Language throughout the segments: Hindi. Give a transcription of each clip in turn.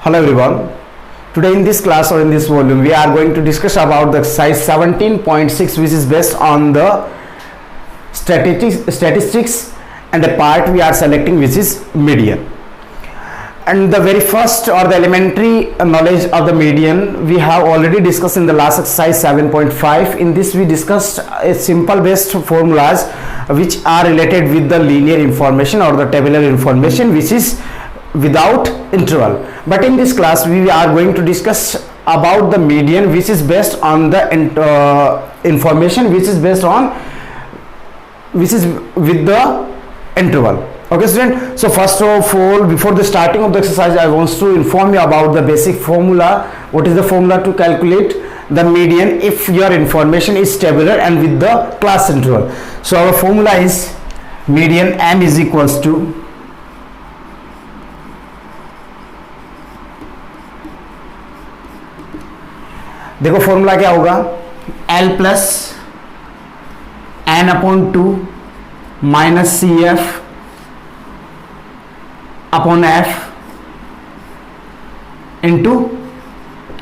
Hello everyone. Today in this class or in this volume we are going to discuss about the exercise 17.6 which is based on the statistics and the part we are selecting which is median. And the very first or the elementary knowledge of the median we have already discussed in the last exercise 7.5. In this we discussed a simple based formulas which are related with the linear information or the tabular information which is without interval. But in this class we are going to discuss about the median which is based on the information which is based on which is with the interval. Okay student, so first of all before the starting of the exercise I want to inform you about the basic formula. What is the formula to calculate the median if your information is tabular and with the class interval? So our formula is median m is equals to देखो फॉर्मूला क्या होगा L plus n/2 minus CF upon F into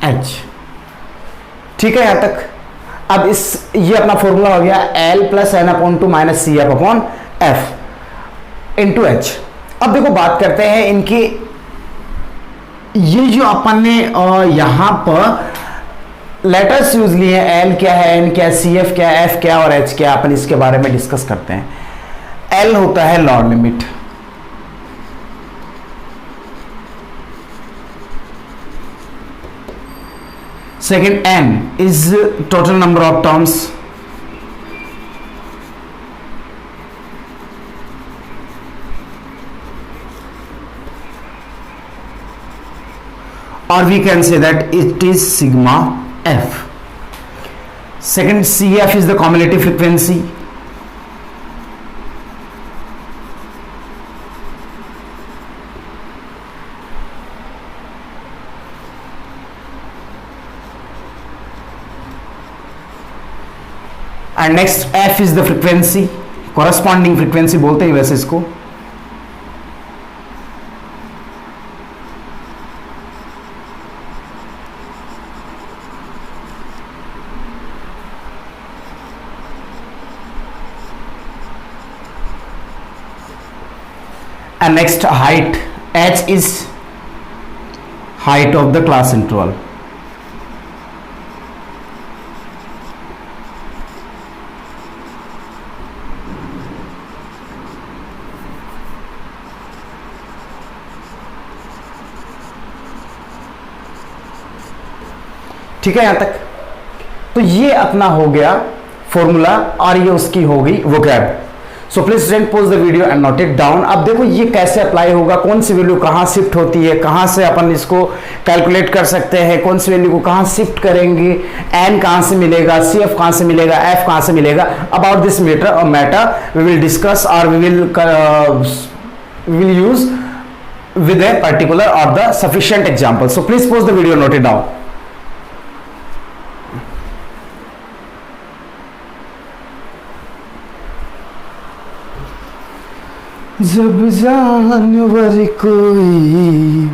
H. ठीक है यहां तक. अब इस ये अपना फॉर्मूला हो गया L plus n/2 minus CF upon F into H. अब देखो बात करते हैं इनकी. ये जो अपन ने यहां पर लेटर्स यूज लिए हैं, L क्या है, N क्या है, CF क्या है, F क्या और H क्या, अपन इसके बारे में डिस्कस करते हैं. L होता है log limit, second N is total number of terms, or we can say that it is sigma F. Second CF is the cumulative frequency. And next F is the frequency, corresponding frequency बोलते हैं वैसे इसको. And next height, H is height of the class interval. ठीक है यहां तक. तो ये अपना हो गया फॉर्मूला और ये उसकी होगी vocab. So please student pause the video and note it down. अब देखो ये कैसे अप्लाई होगा, कौन सी वैल्यू कहाँ शिफ्ट होती है, कहाँ से अपन इसको कैलकुलेट कर सकते हैं, कौन सी वैल्यू को कहाँ शिफ्ट करेंगे, एन कहाँ से मिलेगा, CF कहाँ से मिलेगा, F कहाँ से मिलेगा. About this matter we will discuss और we will use with a particular और the sufficient example. So please pause the video, note it down. जब जानवर कोई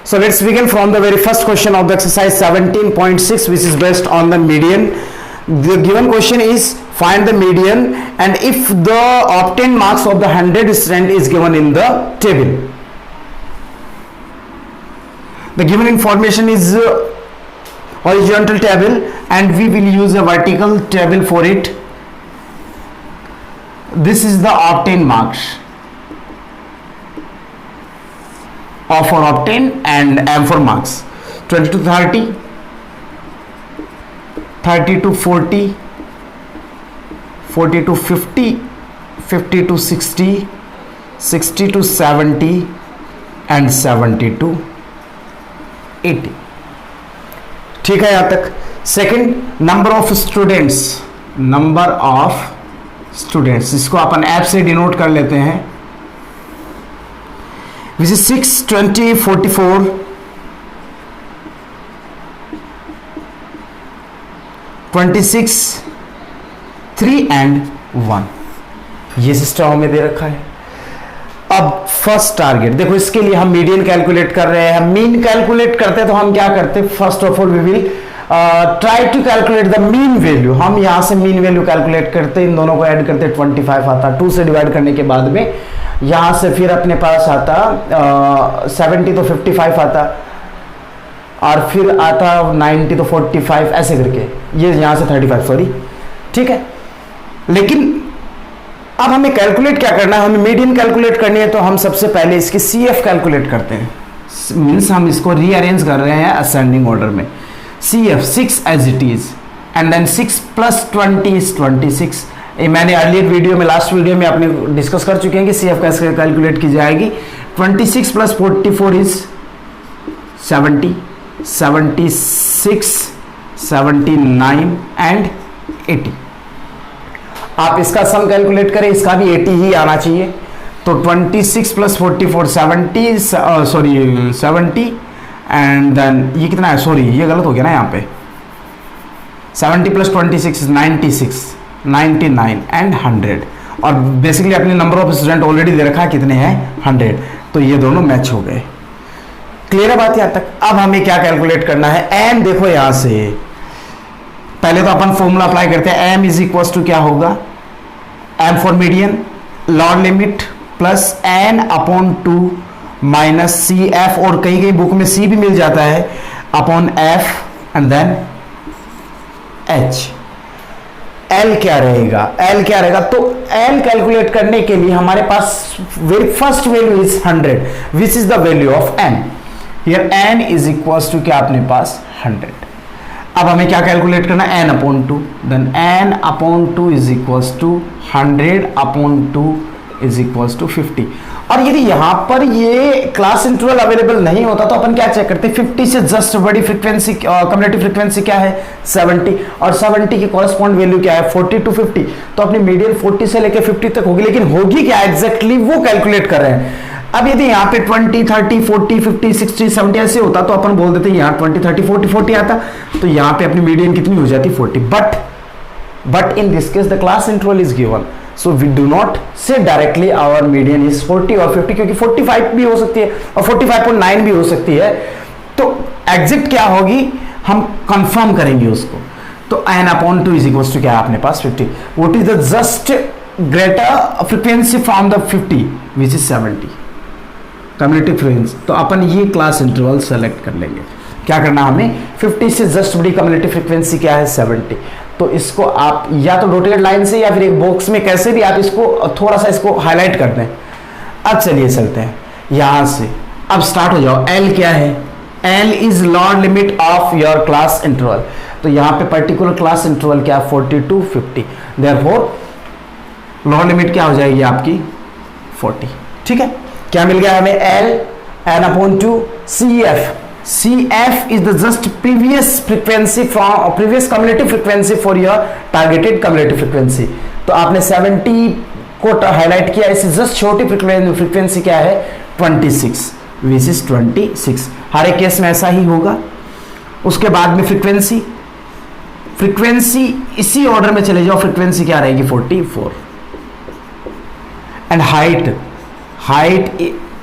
So let's begin from the very first question of the exercise 17.6 which is based on the median. The given question is find the median and if the obtained marks of the 100 student is given in the table. The given information is horizontal table and we will use a vertical table for it. This is the obtained marks of for obtained and M for marks. 20 to 30, 30 to 40, 40 to 50, 50 to 60, 60 to 70 and 70 to 80. ठीक है यहाँ तक. Second number of students, number of students इसको अपन ऐप से डिनोट कर लेते हैं. which is 6, 20, 44, 26, 3 and 1, ये सिस्टम हमें दे रखा है। अब फर्स्ट टारगेट देखो, इसके लिए हम मीडियन कैलकुलेट कर रहे हैं। हम मीन कैलकुलेट करते हैं तो हम क्या करते हैं, first of all we will try to calculate the mean value. हम यहां से मीन वैल्यू कैलकुलेट करते हैं, इन दोनों को ऐड करते हैं, 25 आता, 2 से डिवाइड करने के बाद में यहां से फिर अपने पास आता 70 तो 55 आता, और फिर आता 90 तो 45, ऐसे करके ये यहां से 35, सॉरी, ठीक है। लेकिन अब हमें कैलकुलेट क्या करना है, हमें मीडियन कैलकुलेट करनी है, तो हम सबसे पहले इसकी CF कैलकुलेट करते हैं। मीन्स हम इसको रीअरेंज कर रहे हैं असेंडिंग ऑर्डर में। CF 6 as it is, and then 6 + 20 is 26। मैंने अर्लियर वीडियो में, लास्ट वीडियो में आपने डिस्कस कर चुके हैं कि CF कैसे कैलकुलेट की जाएगी। 26 + 44 इज 70, 76, 79 एंड 80। आप इसका सम कैलकुलेट करें, इसका भी 80 ही आना चाहिए। तो 26 + 44 70, सॉरी 70, एंड देन ये कितना है, सॉरी ये गलत हो गया ना यहाँ पे, 70 + 26 96, 99 एंड 100। और बेसिकली अपने नंबर ऑफ स्टूडेंट ऑलरेडी दे रखा है, कितने हैं, 100। तो ये दोनों मैच हो गए। क्लियर है बात यहाँ तक। अब हमें क्या कैलकुलेट करना है, एम देखो यहां से पहले तो अपन फॉर्मूला अप्लाई करते हैं। एम इज इक्वल टू क्या होगा, M for median log limit plus n/2 minus CF, और कहीं कहीं बुक में C भी मिल जाता है, upon F and then H। L क्या रहेगा, L क्या रहेगा, तो L कैलकुलेट करने के लिए हमारे पास very first value is 100, which is the value of n। Here n is equal to क्या अपने पास 100। अब हमें क्या कैलकुलेट करना है, n/2, then n/2 is equal to 100/2 is equal to 50। और यदि यहां पर ये क्लास इंटरवल अवेलेबल नहीं होता तो अपन क्या चेक करते हैं, 50 से जस्ट बड़ी फ्रीक्वेंसी, कम्युलेटिव फ्रीक्वेंसी क्या है, 70, और 70 की कॉरेस्पॉन्ड वैल्यू क्या है, 40 to 50। तो अपनी मीडियन 40 से लेकर 50 तक होगी, लेकिन होगी क्या एग्जैक्टली वो कैलकुलेट कर रहे हैं। अब यदि यहाँ पे 20, 30, 40, 50, 60, 70 ऐसे होता तो अपन बोल देते यहाँ 20, 30, 40, 40 आता, तो यहाँ पे अपनी मीडियन कितनी हो जाती, 40। But in this case the class interval is given, so we do not say directly our median is 40 और 50, क्योंकि 45 भी हो सकती है और 45.9 भी हो सकती है। तो एग्जैक्ट क्या होगी हम कंफर्म करेंगे उसको। तो n/2 इज इक्वल टू क्या है अपने पास 50। What is the just greater frequency from the 50 which is 70, cumulative frequency. तो अपन ये क्लास इंटरवल सेलेक्ट कर लेंगे। क्या करना हमें, 50 से जस्ट बड़ी कम्युलेटिव फ्रीक्वेंसी क्या है, 70। तो इसको आप या तो डॉटेड लाइन से या फिर एक बॉक्स में कैसे भी आप इसको थोड़ा सा इसको हाईलाइट कर दें। अब चलिए चलते हैं यहां से, अब स्टार्ट हो जाओ। L क्या है, L is log limit of your class interval. तो यहां पे पर्टिकुलर क्लास इंटरवल क्या है, 40 to 50। देयरफॉर लॉग लिमिट क्या हो जाएगी आपकी 40। ठीक है, क्या मिल गया हमें, L n/2 CF। CF is the just previous frequency from previous cumulative frequency for your targeted cumulative frequency। तो आपने 70 को हाईलाइट किया, इससे जस्ट छोटी फ्रीक्वेंसी क्या है, 26, विच इज 26। हर एक केस में ऐसा ही होगा। उसके बाद में फ्रीक्वेंसी इसी ऑर्डर में चले जाओ, फ्रीक्वेंसी क्या रहेगी 44। एंड हाइट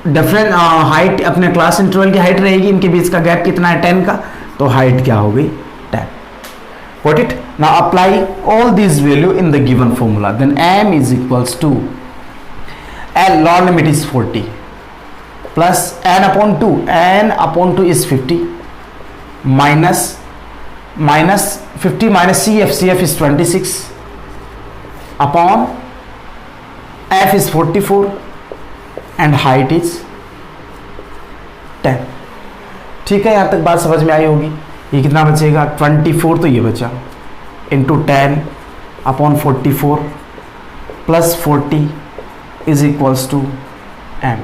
डिफरेंट हाइट अपने क्लास इंटरवल की हाइट रहेगी, इनके बीच का गैप कितना है, 10 का। तो हाइट क्या हो गई, 10। Got it? Now apply all these value in the given formula. Then m is equals to L log limit is 40 plus n/2. n/2 is 50 minus 50 minus CF is 26 upon F is 44 and height is 10। ठीक है, यहां तक बात समझ में आई होगी। ये कितना बचेगा, 24, तो ये बचा into 10 upon 44 plus 40 is equals to m।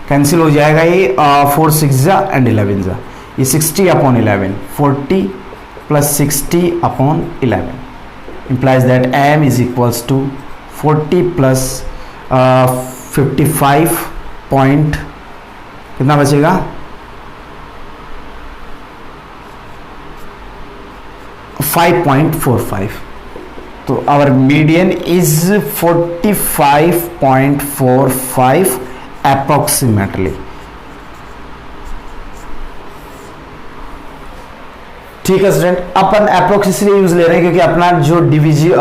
Cancel हो जाएगा ये, 4 6 एंड 11 जा, ये 60 upon 11, 40 plus 60 upon 11 implies that m is equals to 40 plus 55 point कितना बचेगा 5.45. तो आवर मीडियन इज 45.45 अप्रोक्सीमेटली. ठीक है स्टूडेंट, अपन अप्रोक्स इसलिए यूज ले रहे हैं क्योंकि अपना जो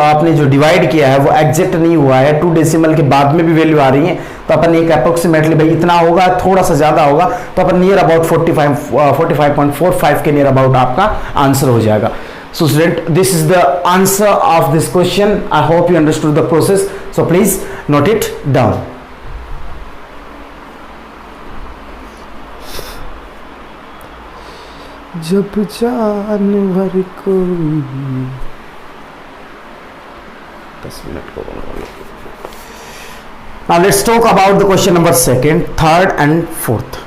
आपने जो डिवाइड किया है वो एग्जैक्ट नहीं हुआ है, 2 डेसिमल के बाद में भी वैल्यू आ रही है. तो अपन एक अप्रोक्सीमेटली भाई इतना होगा, थोड़ा सा ज्यादा होगा, तो अपन नियर अबाउट 45.45 के नियर अबाउट आपका आंसर हो जाएगा. So student, this is the answer of this question. I hope you understood the process. So please note it down. जब जानवर को 10 मिनट को. Now let's talk about the question number 2nd, 3rd and 4th.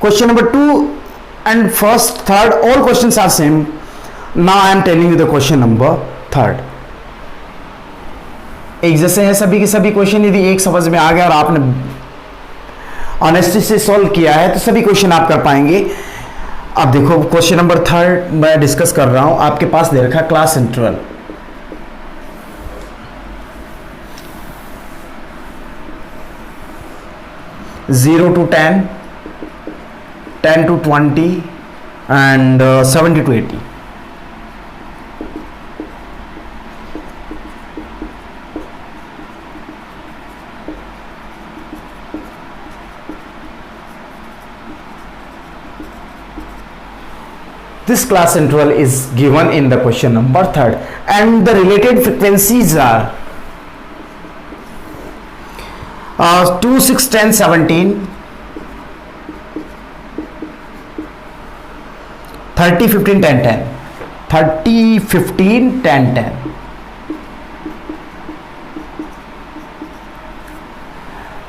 Question number 2 and 1st, 3rd, all questions are same. Now I am telling you the question number 3rd. एक जैसे हैं सभी के सभी क्वेश्चन. यदि एक समझ में आ गया और आपने ऑनेस्टी से सॉल्व किया है तो सभी क्वेश्चन आप कर पाएंगे. अब देखो क्वेश्चन नंबर 3rd मैं डिस्कस कर रहा हूं. आपके पास दे रखा class interval. Zero to 10, 10 to 20 and 70 to 80. This class interval is given in the question number 3rd and the related frequencies are 2, 6, 10, 17, 30, 15, 10, 10. 30, 15, 10, 10.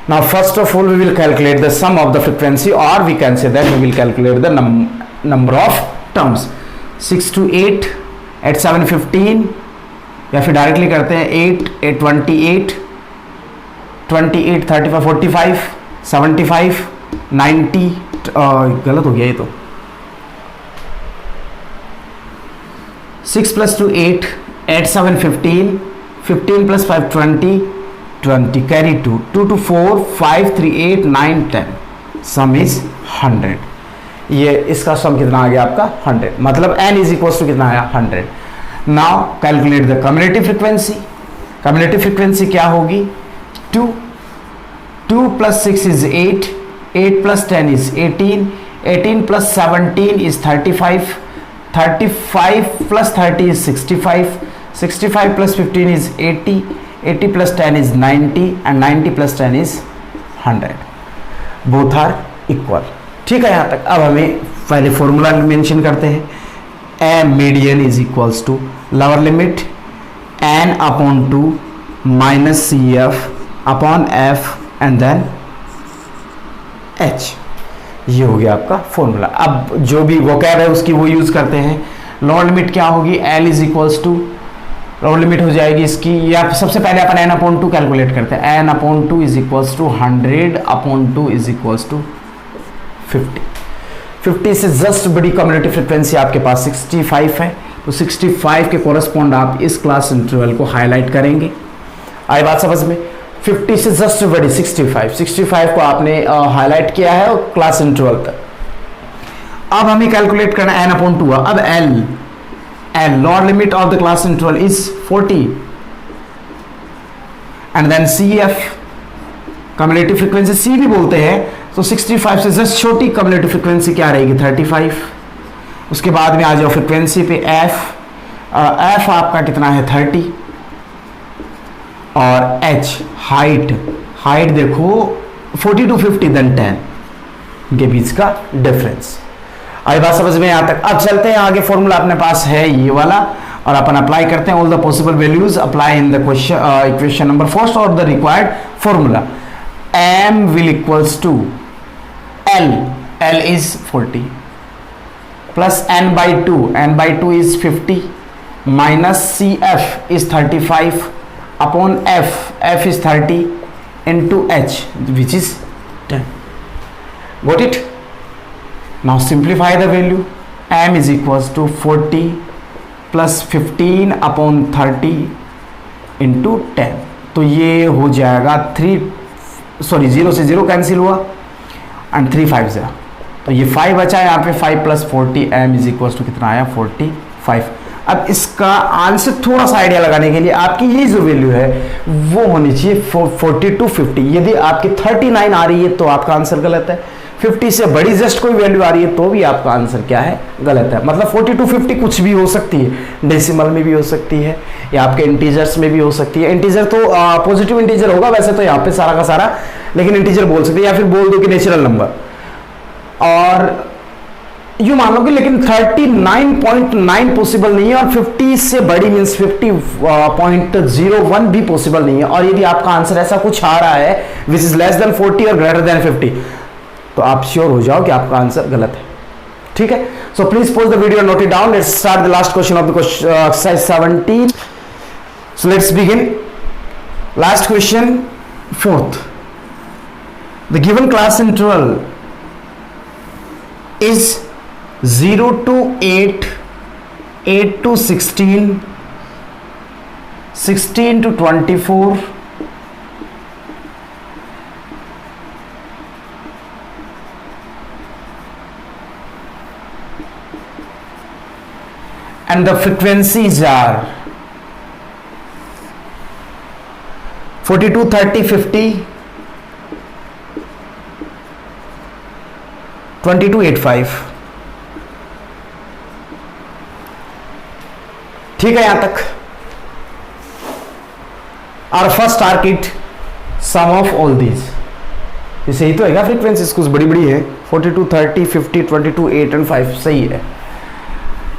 Now first of all we will calculate the sum of the frequency, or we can say that we will calculate the number of terms. 6 to 8 at 715, या फिर डायरेक्टली करते हैं 8 at 28, 28, 35, 45, 75, 90. गलत हो गया ये तो. 6 plus 2 8 at 7 15, 15 plus 5 20, 20 carry 2, 2 to 4 5 3 8 9 10. Some is 100. ये इसका सम कितना आ गया आपका 100. मतलब n इज इक्वल टू कितना आया 100. Now calculate the cumulative frequency. Cumulative frequency क्या होगी 2. 2 plus 6 is 8, 8 plus 10 is 18, 18 plus 17 is 35, 35 plus 30 is 65, 65 plus 15 is 80, 80 plus 10 is 90 and 90 plus 10 is 100. Both are equal. ठीक है यहाँ तक. अब हमें पहले फॉर्मूला मेंशन करते हैं. A median is equals to lower limit n upon 2 minus C F upon F and then h. ये हो गया आपका फॉर्मूला. अब जो भी वोकैब है उसकी वो यूज करते हैं. लोअर लिमिट क्या होगी l is equals to, lower limit हो जाएगी इसकी, या सबसे पहले अपन n अपॉन 2 कैलकुलेट करते हैं. n upon 2 is equals to 100 upon 2 is equals to 50. 50 से जस्ट बड़ी कम्युलेटिव फ्रिक्वेंसी आपके पास 65 है. तो 65 के कोरस्पॉन्ड आप इस क्लास इंटरवल को हाईलाइट करेंगे. आई बात समझ में. 50 से जस्ट बड़ी 65 को आपने हाईलाइट किया है क्लास इंटरवल तक. अब हमें कैलकुलेट करना है n अपॉन 2. अब l lower limit of the class interval is 40 and then cf cumulative frequency c भी बोलते हैं. तो 65 से जस्ट छोटी कम्युलेटिव फ्रीक्वेंसी क्या रहेगी 35. उसके बाद में आ जाओ फ्रीक्वेंसी पे f आपका कितना है 30 और h हाइट देखो 40 to 50 देन 10 के बीच का डिफरेंस. आई बात समझ में यहाँ तक. अब चलते हैं आगे. फॉर्मूला अपने पास है ये वाला और अपन अप्लाई करते हैं. All the possible values apply in the question equation number first और the required formula. m will equals to l is 40 plus n by 2 is 50 minus cf is 35 upon f is 30 into h which is 10. Got it? Now simplify the value. m is equals to 40 plus 15 upon 30 into 10. तो ये हो जाएगा 0 से 0 कैंसिल हुआ एंड 3 5 0, तो ये 5 बचा है यहाँ पे, 5 plus 40 m is equal to कितना आया 45. अब इसका आंसर थोड़ा सा आइडिया लगाने के लिए आपकी ये जो वैल्यू है वो होनी चाहिए 40 to 50. यदि आपकी 39 आ रही है तो आपका आंसर गलत है. 50 से बड़ी जस्ट कोई वैल्यू आ रही है तो भी आपका आंसर क्या है, गलत है. मतलब 40 to 50 कुछ भी हो सकती है, डेसिमल में भी हो सकती है या आपके इंटीजर्स में भी हो सकती है. इंटीजर तो पॉजिटिव इंटीजर होगा वैसे तो यहाँ पे सारा का सारा, लेकिन इंटीजर बोल सकते हैं या फिर बोल दो कि नेचुरल नंबर. और यू मान लो कि लेकिन 39.9 पॉसिबल नहीं है और 50 से बड़ी मींस 50.01 भी पॉसिबल नहीं है. और यदि आपका आंसर ऐसा कुछ आ रहा है विच इज लेस देन 40 और ग्रेटर देन 50 तो आप श्योर हो जाओ कि आपका आंसर गलत है. ठीक है, सो please pause the video, note it down. Let's start the last question of the exercise 17. So let's begin. Last question, fourth. The given class interval is 0 to 8, 8 to 16, 16 to 24, and the frequencies are 42, 30, 50, 2285. ठीक है यहां तक. और first target sum of all these, ये सही तो है क्या? फ्रीक्वेंसीज कुछ बड़ी बड़ी है, 42, 30, 50, 22, 8 and 5 सही है.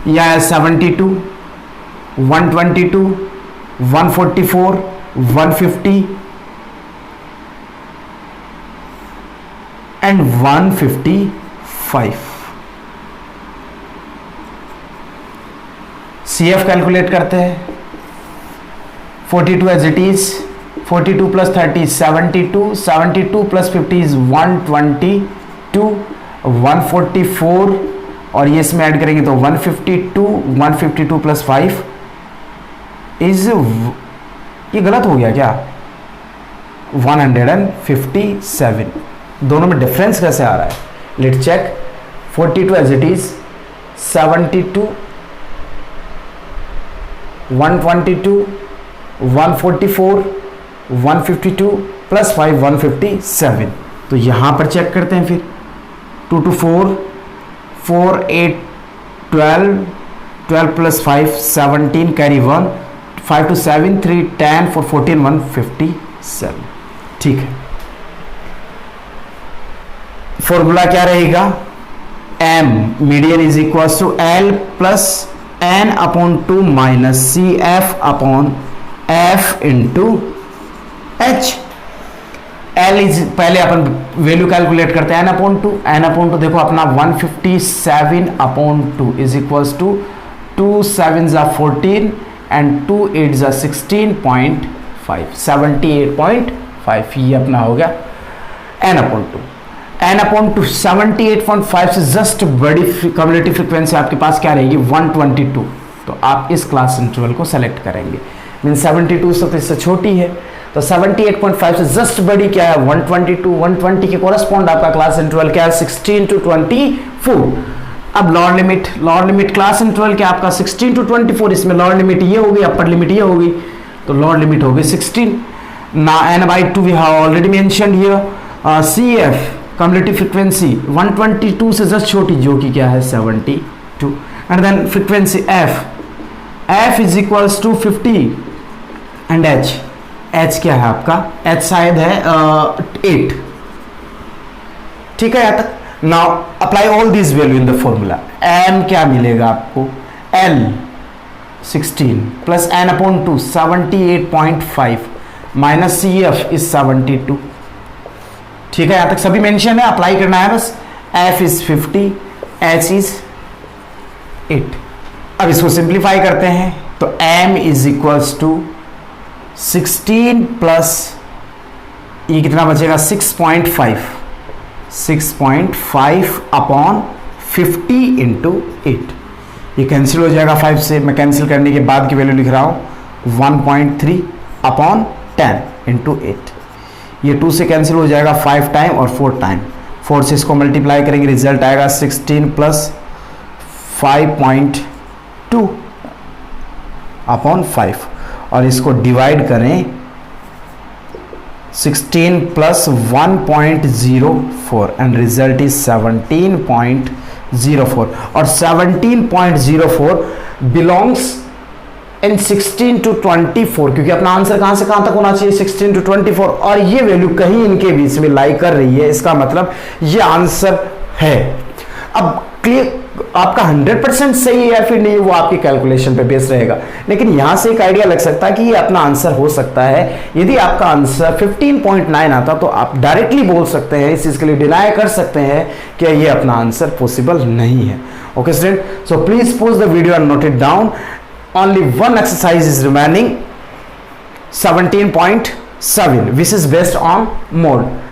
यह 72, 122, 144, 150 and 155. CF कैलकुलेट करते हैं. 42 as it is, 42 plus 30 72, 72 plus 50 is 122, 144 और ये इसमें ऐड करेंगे तो 152, 152 प्लस 5 इज, ये गलत हो गया क्या, 157. दोनों में डिफरेंस कैसे आ रहा है, let's check. 42 as it is, 72, 122, 144, 152 plus 5 157. तो यहां पर चेक करते हैं फिर. 2 to 4, 4 8 12, 12 प्लस 5 17 कैरी 1, 5 to 7 3 10 4 14 157. ठीक है, फॉर्मूला क्या रहेगा, m median is equal to l plus n upon 2 minus C F upon F into H. l is, पहले अपन वैल्यू कैलकुलेट करते हैं n अपॉन 2. n अपॉन 2 देखो अपना 157 अपॉन 2 इज इक्वल टू 2 7 जा 14 एंड 2 8 जा 16.5, 78.5. ये अपना हो गया n अपॉन 2. n अपॉन 2 78.5 से जस्ट बड़ी कम्युलेटिव फ्रीक्वेंसी आपके पास क्या रहेगी, 122. तो आप इस क्लास इंटरवल को सेलेक्ट करेंगे. मीन 72 से तो इससे छोटी है, तो 78.5 से जस्ट बड़ी क्या है 122. 120 के कोरस्पॉन्ड आपका क्लास इंटरवल क्या है 16 to 24. अब लोअर लिमिट क्लास इंटरवल क्या आपका 16 to 24. इसमें लोअर लिमिट ये होगी, अपर लिमिट ये होगी, तो लोअर लिमिट होगी 16. ना n/2 we have already mentioned here. CF cumulative frequency 122 से जस्ट छोटी जो कि क्या है 72. And then frequency f is equals to 50 and h क्या है आपका, h शायद है 8. ठीक है यहां तक. Now apply all this value in the formula. m क्या मिलेगा आपको, l 16 plus n upon 2 78.5 minus CF is 72. ठीक है, यहां तक सभी मेंशन है, अप्लाई करना है बस. f is 50, h is 8. अब इसको सिंप्लीफाई करते हैं तो m is equals to 16 plus ये कितना बचेगा 6.5 अपॉन 50 इंटू 8, ये कैंसिल हो जाएगा 5 से। मैं कैंसिल करने के बाद की वैल्यू लिख रहा हूँ 1.3 अपॉन 10 इंटू 8, ये 2 से कैंसिल हो जाएगा 5 टाइम और 4 टाइम, 4 से इसको मल्टीप्लाई करेंगे रिजल्ट आएगा 16 प्लस 5.2 अपॉन 5, और इसको डिवाइड करें 16 प्लस 1.04 एंड रिजल्ट इज 17.04, और 17.04 बिलोंग्स इन 16 to 24, क्योंकि अपना आंसर कहां से कहां तक होना चाहिए 16 to 24, और ये वैल्यू कहीं इनके बीच में लाई कर रही है, इसका मतलब ये आंसर है। अब क्लियर आपका 100% सही है या फिर नहीं, वो आपकी कैलकुलेशन पे बेस रहेगा, लेकिन यहां से एक आइडिया लग सकता है कि ये अपना आंसर हो सकता है। यदि आपका आंसर 15.9 आता तो आप डायरेक्टली बोल सकते हैं, इस चीज के लिए डिनाई कर सकते हैं कि ये अपना आंसर पॉसिबल नहीं है। Okay student, so please pause the video and note it down. Only one exercise is remaining, 17.7, which is based on mode.